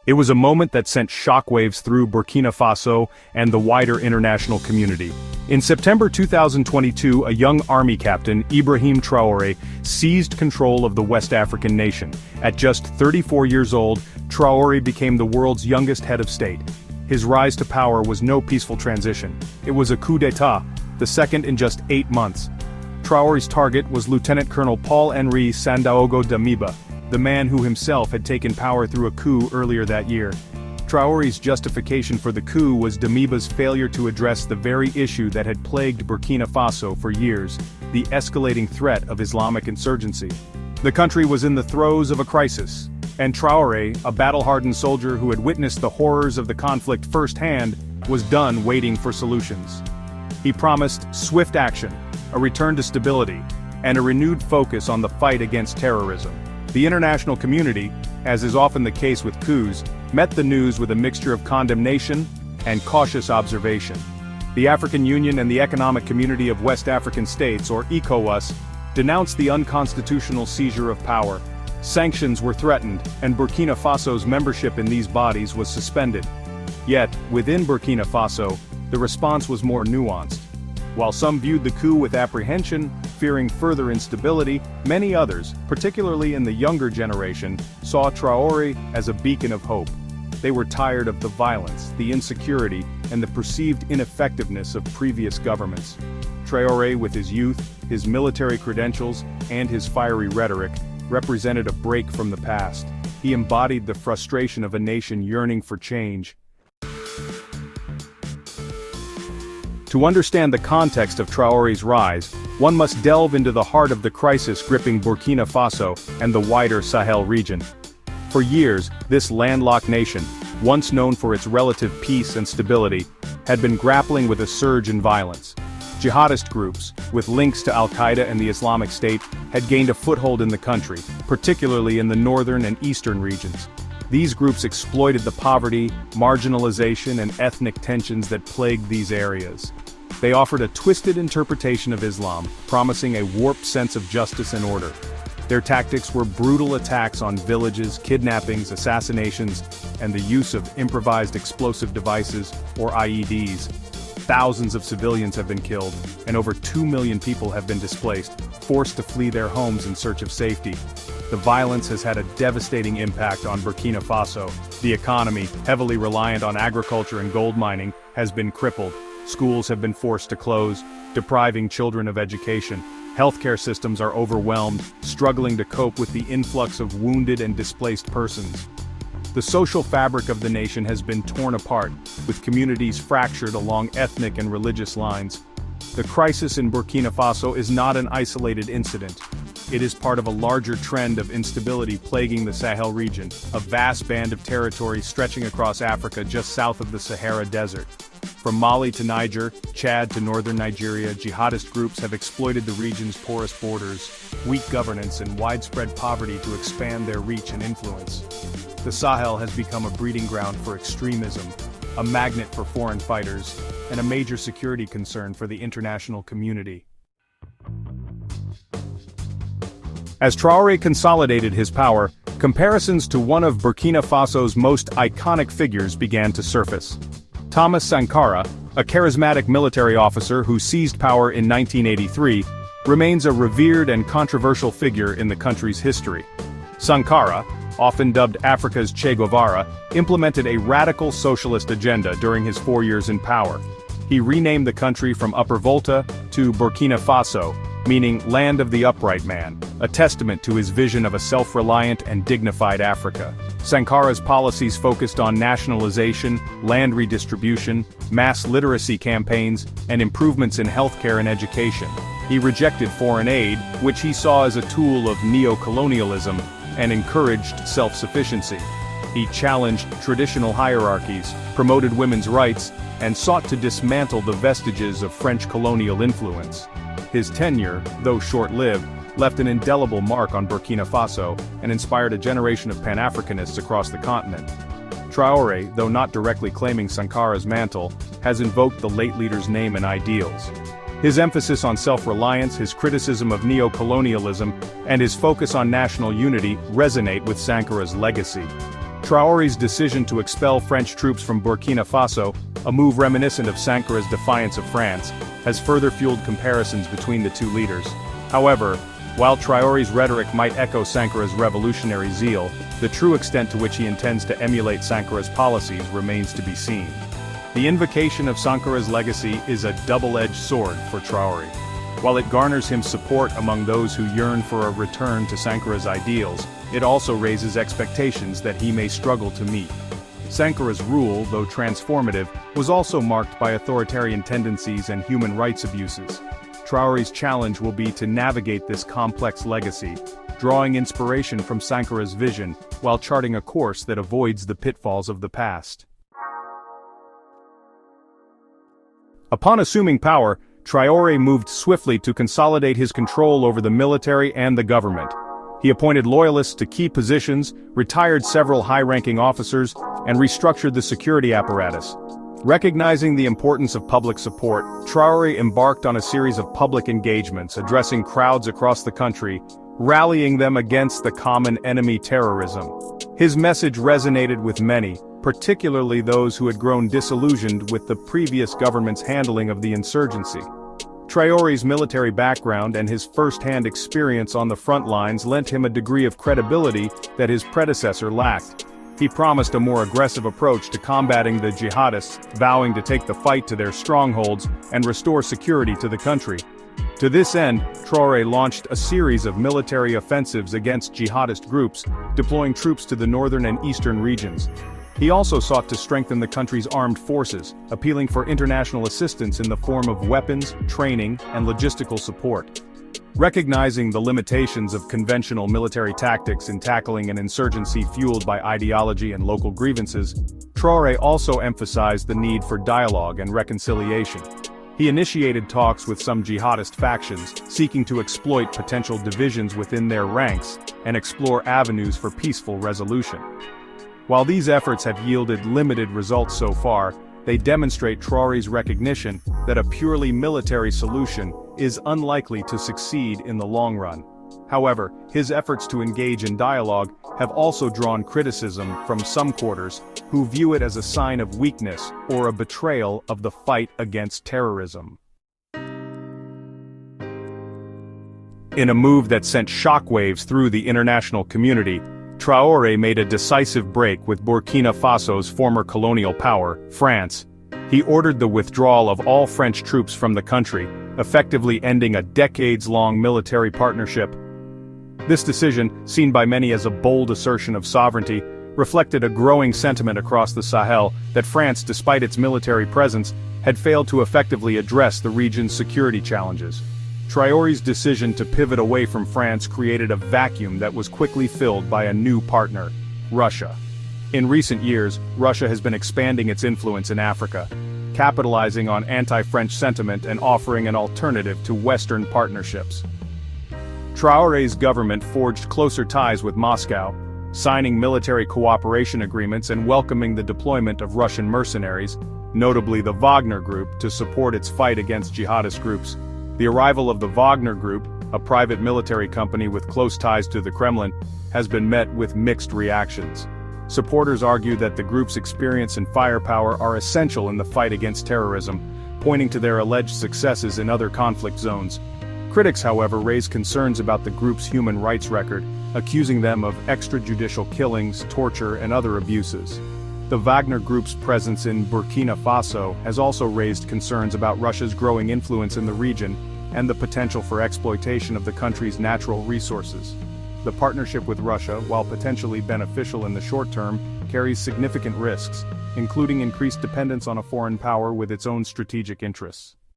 It was a moment that sent shockwaves through Burkina Faso and the wider international community. In September 2022, a young army captain, Ibrahim Traoré, seized control of the West African nation. At just 34 years old, Traoré became the world's youngest head of state. His rise to power was no peaceful transition. It was a coup d'état, the second in just 8 months. Traoré's target was Lieutenant Colonel Paul-Henri Sandaogo Damiba, the man who himself had taken power through a coup earlier that year. Traoré's justification for the coup was Damiba's failure to address the very issue that had plagued Burkina Faso for years, the escalating threat of Islamic insurgency. The country was in the throes of a crisis, and Traoré, a battle-hardened soldier who had witnessed the horrors of the conflict firsthand, was done waiting for solutions. He promised swift action, a return to stability, and a renewed focus on the fight against terrorism. The international community, as is often the case with coups, met the news with a mixture of condemnation and cautious observation. The African Union and the Economic Community of West African States, or ECOWAS, denounced the unconstitutional seizure of power. Sanctions were threatened, and Burkina Faso's membership in these bodies was suspended. Yet, within Burkina Faso, the response was more nuanced. While some viewed the coup with apprehension, fearing further instability, many others, particularly in the younger generation, saw Traoré as a beacon of hope. They were tired of the violence, the insecurity, and the perceived ineffectiveness of previous governments. Traoré, with his youth, his military credentials, and his fiery rhetoric, represented a break from the past. He embodied the frustration of a nation yearning for change. To understand the context of Traoré's rise, one must delve into the heart of the crisis gripping Burkina Faso and the wider Sahel region. For years, this landlocked nation, once known for its relative peace and stability, had been grappling with a surge in violence. Jihadist groups, with links to Al-Qaeda and the Islamic State, had gained a foothold in the country, particularly in the northern and eastern regions. These groups exploited the poverty, marginalization, and ethnic tensions that plagued these areas. They offered a twisted interpretation of Islam, promising a warped sense of justice and order. Their tactics were brutal attacks on villages, kidnappings, assassinations, and the use of improvised explosive devices, or IEDs. Thousands of civilians have been killed, and over 2 million people have been displaced, forced to flee their homes in search of safety. The violence has had a devastating impact on Burkina Faso. The economy, heavily reliant on agriculture and gold mining, has been crippled. Schools have been forced to close, depriving children of education. Healthcare systems are overwhelmed, struggling to cope with the influx of wounded and displaced persons. The social fabric of the nation has been torn apart, with communities fractured along ethnic and religious lines. The crisis in Burkina Faso is not an isolated incident. It is part of a larger trend of instability plaguing the Sahel region, a vast band of territory stretching across Africa just south of the Sahara Desert. From Mali to Niger, Chad to northern Nigeria, jihadist groups have exploited the region's porous borders, weak governance, and widespread poverty to expand their reach and influence. The Sahel has become a breeding ground for extremism, a magnet for foreign fighters, and a major security concern for the international community. As Traoré consolidated his power, comparisons to one of Burkina Faso's most iconic figures began to surface. Thomas Sankara, a charismatic military officer who seized power in 1983, remains a revered and controversial figure in the country's history. Sankara, often dubbed Africa's Che Guevara, implemented a radical socialist agenda during his 4 years in power. He renamed the country from Upper Volta to Burkina Faso, meaning Land of the Upright Man, a testament to his vision of a self-reliant and dignified Africa. Sankara's policies focused on nationalization, land redistribution, mass literacy campaigns, and improvements in healthcare and education. He rejected foreign aid, which he saw as a tool of neo-colonialism, and encouraged self-sufficiency. He challenged traditional hierarchies, promoted women's rights, and sought to dismantle the vestiges of French colonial influence. His tenure, though short-lived, left an indelible mark on Burkina Faso and inspired a generation of Pan-Africanists across the continent. Traoré, though not directly claiming Sankara's mantle, has invoked the late leader's name and ideals. His emphasis on self-reliance, his criticism of neo-colonialism, and his focus on national unity resonate with Sankara's legacy. Traoré's decision to expel French troops from Burkina Faso, a move reminiscent of Sankara's defiance of France, has further fueled comparisons between the two leaders. However, while Traoré's rhetoric might echo Sankara's revolutionary zeal, the true extent to which he intends to emulate Sankara's policies remains to be seen. The invocation of Sankara's legacy is a double-edged sword for Traoré. While it garners him support among those who yearn for a return to Sankara's ideals, it also raises expectations that he may struggle to meet. Sankara's rule, though transformative, was also marked by authoritarian tendencies and human rights abuses. Traoré's challenge will be to navigate this complex legacy, drawing inspiration from Sankara's vision, while charting a course that avoids the pitfalls of the past. Upon assuming power, Traoré moved swiftly to consolidate his control over the military and the government. He appointed loyalists to key positions, retired several high-ranking officers, and restructured the security apparatus. Recognizing the importance of public support, Traoré embarked on a series of public engagements addressing crowds across the country, rallying them against the common enemy terrorism. His message resonated with many, particularly those who had grown disillusioned with the previous government's handling of the insurgency. Traoré's military background and his first-hand experience on the front lines lent him a degree of credibility that his predecessor lacked. He promised a more aggressive approach to combating the jihadists, vowing to take the fight to their strongholds and restore security to the country. To this end, Traoré launched a series of military offensives against jihadist groups, deploying troops to the northern and eastern regions. He also sought to strengthen the country's armed forces, appealing for international assistance in the form of weapons, training, and logistical support. Recognizing the limitations of conventional military tactics in tackling an insurgency fueled by ideology and local grievances, Traoré also emphasized the need for dialogue and reconciliation. He initiated talks with some jihadist factions, seeking to exploit potential divisions within their ranks and explore avenues for peaceful resolution. While these efforts have yielded limited results so far, they demonstrate Traoré's recognition that a purely military solution is unlikely to succeed in the long run. However, his efforts to engage in dialogue have also drawn criticism from some quarters, who view it as a sign of weakness or a betrayal of the fight against terrorism. In a move that sent shockwaves through the international community, Traoré made a decisive break with Burkina Faso's former colonial power, France. He ordered the withdrawal of all French troops from the country, effectively ending a decades-long military partnership. This decision, seen by many as a bold assertion of sovereignty, reflected a growing sentiment across the Sahel that France, despite its military presence, had failed to effectively address the region's security challenges. Traoré's decision to pivot away from France created a vacuum that was quickly filled by a new partner, Russia. In recent years, Russia has been expanding its influence in Africa, capitalizing on anti-French sentiment and offering an alternative to Western partnerships. Traoré's government forged closer ties with Moscow, signing military cooperation agreements and welcoming the deployment of Russian mercenaries, notably the Wagner Group, to support its fight against jihadist groups. The arrival of the Wagner Group, a private military company with close ties to the Kremlin, has been met with mixed reactions. Supporters argue that the group's experience and firepower are essential in the fight against terrorism, pointing to their alleged successes in other conflict zones. Critics, however, raise concerns about the group's human rights record, accusing them of extrajudicial killings, torture, and other abuses. The Wagner Group's presence in Burkina Faso has also raised concerns about Russia's growing influence in the region and the potential for exploitation of the country's natural resources. The partnership with Russia, while potentially beneficial in the short term, carries significant risks, including increased dependence on a foreign power with its own strategic interests.